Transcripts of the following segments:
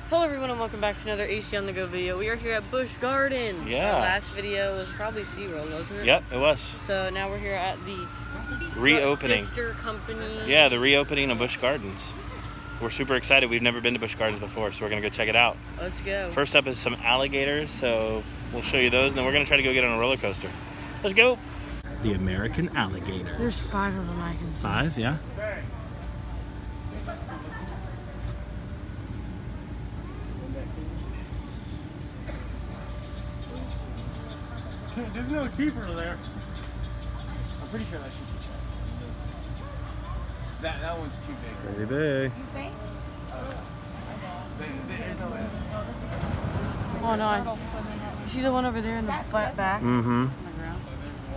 Hello everyone and welcome back to another AContheGO video. We are here at Busch Gardens. Yeah. The last video was probably SeaWorld, wasn't it? Yep, it was. So now we're here at the reopening. Sister company. Yeah, the reopening of Busch Gardens. We're super excited. We've never been to Busch Gardens before, so we're gonna go check it out. Let's go. First up is some alligators, so we'll show you those, and then we're gonna try to go get on a roller coaster. Let's go. The American alligator. There's 5 of them I can see. 5, yeah. There's no keeper there. I'm pretty sure that should be checked. That one's too big. Very big. You think? There's no way. Oh no. You see the one over there in the flat back? Mm-hmm.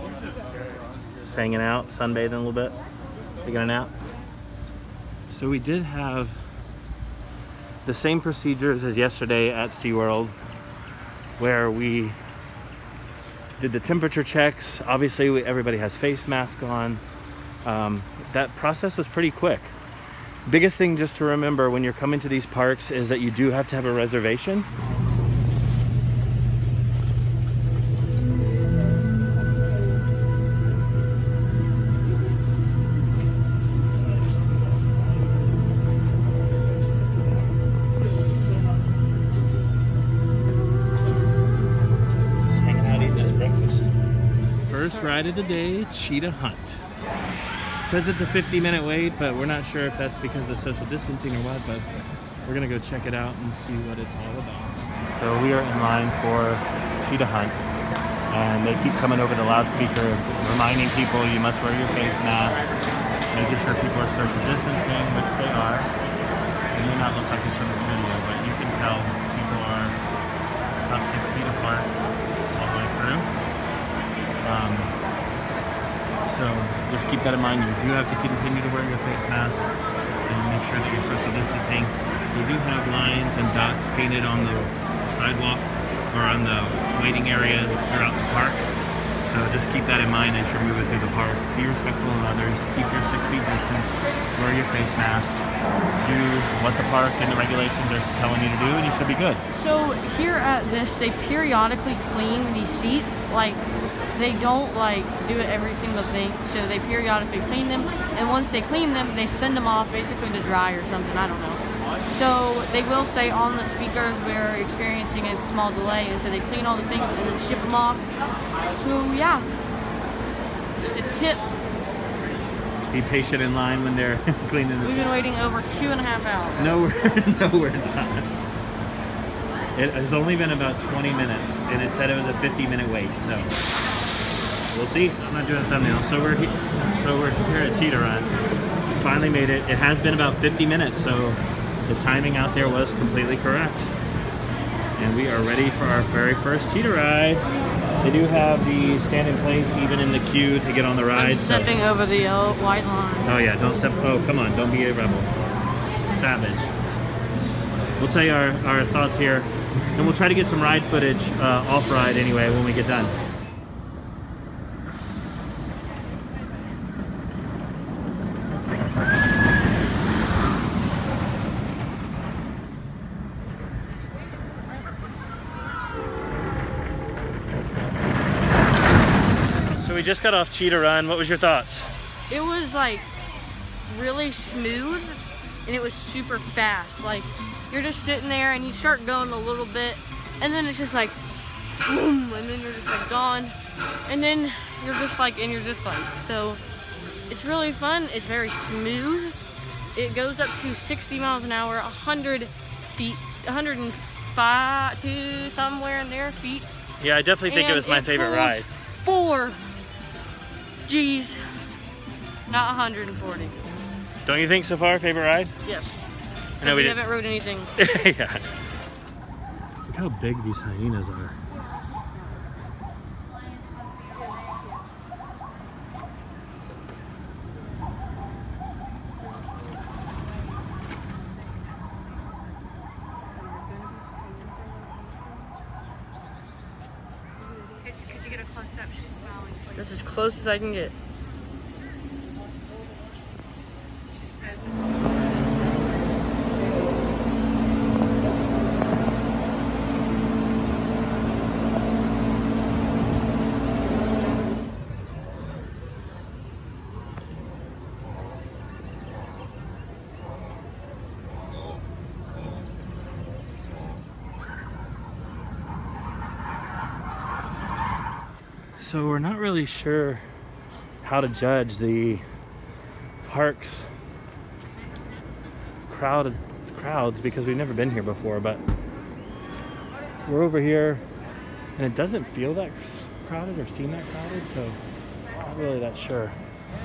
On the ground? Just hanging out, sunbathing a little bit, taking a nap. So we did have the same procedures as yesterday at SeaWorld, where we did the temperature checks. Obviously, everybody has face masks on. That process was pretty quick. Biggest thing just to remember when you're coming to these parks is that you do have to have a reservation. First ride of the day, Cheetah Hunt. Says it's a 50-minute wait, but we're not sure if that's because of the social distancing or what, but we're gonna go check it out and see what it's all about. So we are in line for Cheetah Hunt, and they keep coming over the loudspeaker, reminding people you must wear your face mask, making sure people are social distancing, which they are. It may not look like it from this video, but you can tell people are about 6 feet apart all the way through. So just keep that in mind. You do have to continue to wear your face mask and make sure that you're social distancing. We do have lines and dots painted on the sidewalk or on the waiting areas throughout the park. So just keep that in mind as you're moving through the park. Be respectful of others. Keep your 6 feet distance. Wear your face mask. Do what the park and the regulations are telling you to do, and you should be good. So here at this, they periodically clean the seats. Like, they don't like do it every single thing, so they periodically clean them, and once they clean them, they send them off basically to dry or something, I don't know. So they will say on the speakers we're experiencing a small delay, and so they clean all the things and then ship them off. So yeah, just a tip. Be patient in line when they're cleaning the We've been waiting over 2.5 hours. No, we're not. It has only been about 20 minutes, and it said it was a 50-minute wait, so we'll see. I'm not doing a thumbnail. So we're here at Cheetah Run. We finally made it. It has been about 50 minutes, so the timing out there was completely correct. And we are ready for our very first Cheetah ride. They do have the stand in place even in the queue to get on the ride. I'm stepping over the white line. Oh yeah, don't step. Oh, come on, don't be a rebel. Savage. We'll tell you our thoughts here, and we'll try to get some ride footage off-ride anyway when we get done. So we just got off Cheetah Run. What was your thoughts? It was like really smooth, and it was super fast. Like, you're just sitting there and you start going a little bit, and then it's just like boom, and then you're just like gone, and then you're just like, so it's really fun. It's very smooth. It goes up to 60 miles an hour, 100 feet, 105 to somewhere in there feet. Yeah, I definitely think it was my favorite ride. 4 G's, not 140. Don't you think so far? Favorite ride? Yes. I know we haven't rode anything. Yeah. Look how big these hyenas are. Could you get a close up? She's smiling. Please. That's as close as I can get. She's posing. So we're not really sure how to judge the park's crowds because we've never been here before, but we're over here and it doesn't feel that crowded or seem that crowded, so not really that sure.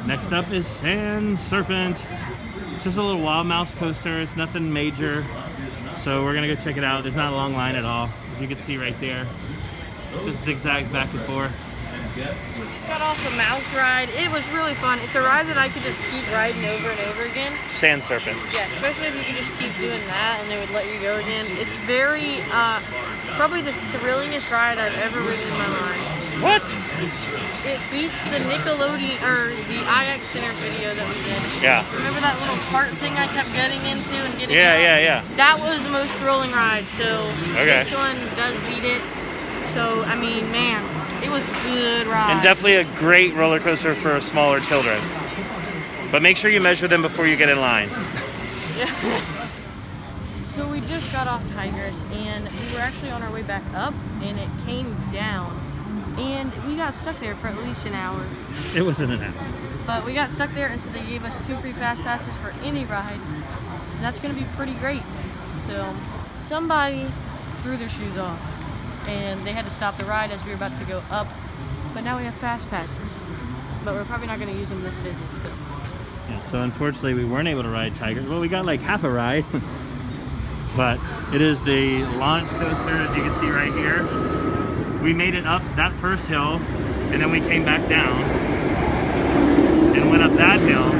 Next up is Sand Serpent. It's just a little wild mouse coaster. It's nothing major, so we're gonna go check it out. There's not a long line at all, as you can see right there. It just zigzags back and forth. Got off the mouse ride. It was really fun. It's a ride that I could just keep riding over and over again. Sand Serpent. Yeah, especially if you could just keep doing that and they would let you go again. It's very, probably the thrillingest ride I've ever ridden in my life. What? It beats the Nickelodeon, or the IX Center video that we did. Yeah. Remember that little cart thing I kept getting into and getting Yeah, out? yeah. That was the most thrilling ride, so okay. This one does beat it. So, I mean, man, it was a good ride. And definitely a great roller coaster for smaller children. But make sure you measure them before you get in line. Yeah. So we just got off Tigris and we were actually on our way back up and it came down. And we got stuck there for at least an hour. It wasn't an hour. But we got stuck there and so they gave us 2 free fast passes for any ride. And that's gonna be pretty great. So somebody threw their shoes off. And they had to stop the ride as we were about to go up. But now we have fast passes. But we're probably not going to use them this visit, so. Yeah, so unfortunately we weren't able to ride Tigris. Well, we got like half a ride. But it is the launch coaster, as you can see right here. We made it up that first hill, and then we came back down and went up that hill.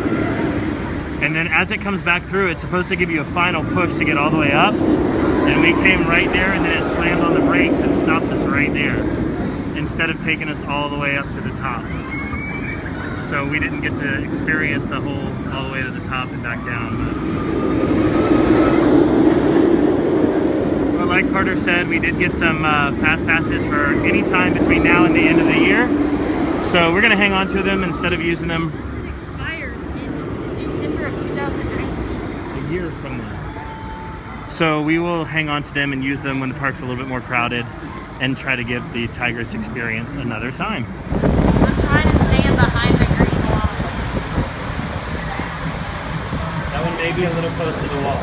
And then as it comes back through, it's supposed to give you a final push to get all the way up. And we came right there, and then it slammed on the brakes and stopped us right there, instead of taking us all the way up to the top. So we didn't get to experience the whole, all the way to the top and back down. But like Carter said, we did get some fast passes for any time between now and the end of the year. So we're gonna hang on to them instead of using them. Expired in December of 2008. A year from now. So we will hang on to them and use them when the park's a little bit more crowded and try to give the Tigris experience another time. I'm trying to stand behind the green wall. That one may be a little close to the wall.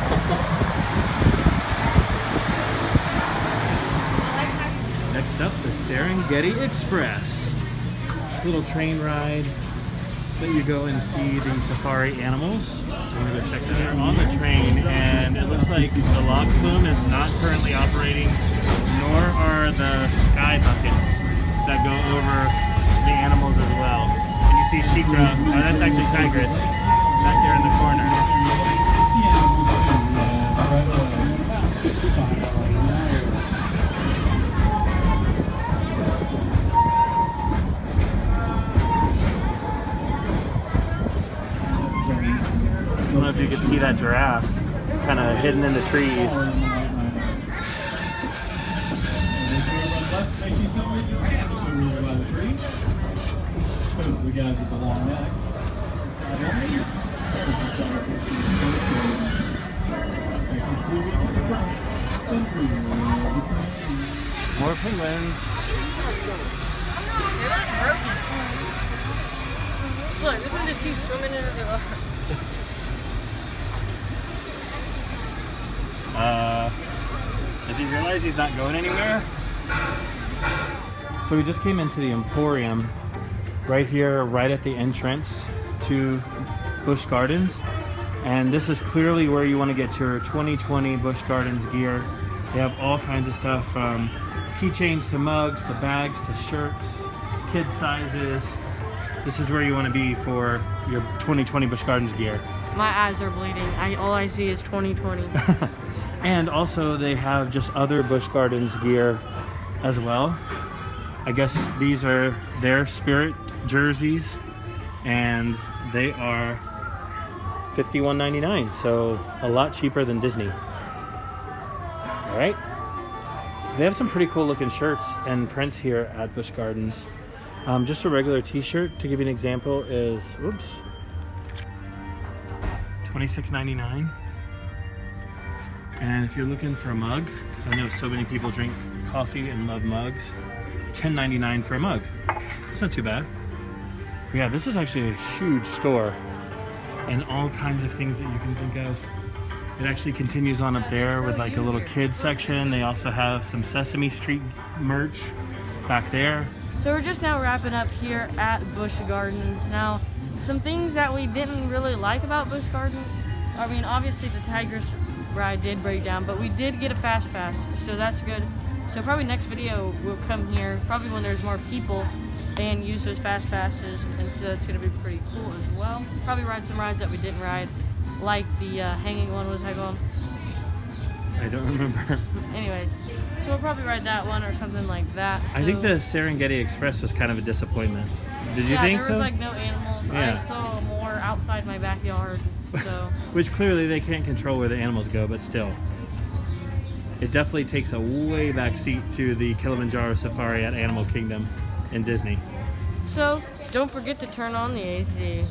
Next up, the Serengeti Express. Little train ride that you go and see the safari animals. I'm gonna go check that out. On the train, and it looks like the log flume is not currently operating, nor are the sky buckets that go over the animals as well. And you see Cheetah, that's actually Tigris, back there in the corner. I don't know if you can see that giraffe kind of hidden in the trees. More penguins. Look, this one just keeps swimming into the water. Does he realize he's not going anywhere? So we just came into the Emporium right here, right at the entrance to Busch Gardens. And this is clearly where you want to get your 2020 Busch Gardens gear. They have all kinds of stuff from keychains to mugs to bags to shirts, kids sizes. This is where you want to be for your 2020 Busch Gardens gear. My eyes are bleeding. All I see is 2020. And also they have just other Busch Gardens gear as well. I guess these are their Spirit jerseys and they are $51.99, so a lot cheaper than Disney. All right. They have some pretty cool looking shirts and prints here at Busch Gardens. Just a regular t-shirt, to give you an example, is, whoops, $26.99. And if you're looking for a mug, because I know so many people drink coffee and love mugs, $10.99 for a mug. It's not too bad. Yeah, this is actually a huge store and all kinds of things that you can think of. It actually continues on up there with like a little kids section. They also have some Sesame Street merch back there. So we're just now wrapping up here at Busch Gardens. Now, some things that we didn't really like about Busch Gardens. I mean, obviously the Tigris ride did break down, but we did get a fast pass, so that's good. So probably next video we'll come here, probably when there's more people, and use those fast passes, and so that's gonna be pretty cool as well. Probably ride some rides that we didn't ride, like the hanging one. Was I going? I don't remember. Anyways, so we'll probably ride that one or something like that. So, I think the Serengeti Express was kind of a disappointment. Did you think so? there was like no animals. Yeah. I saw more outside my backyard, so. Which clearly they can't control where the animals go, but still. It definitely takes a way back seat to the Kilimanjaro Safari at Animal Kingdom in Disney. So, don't forget to turn on the AC.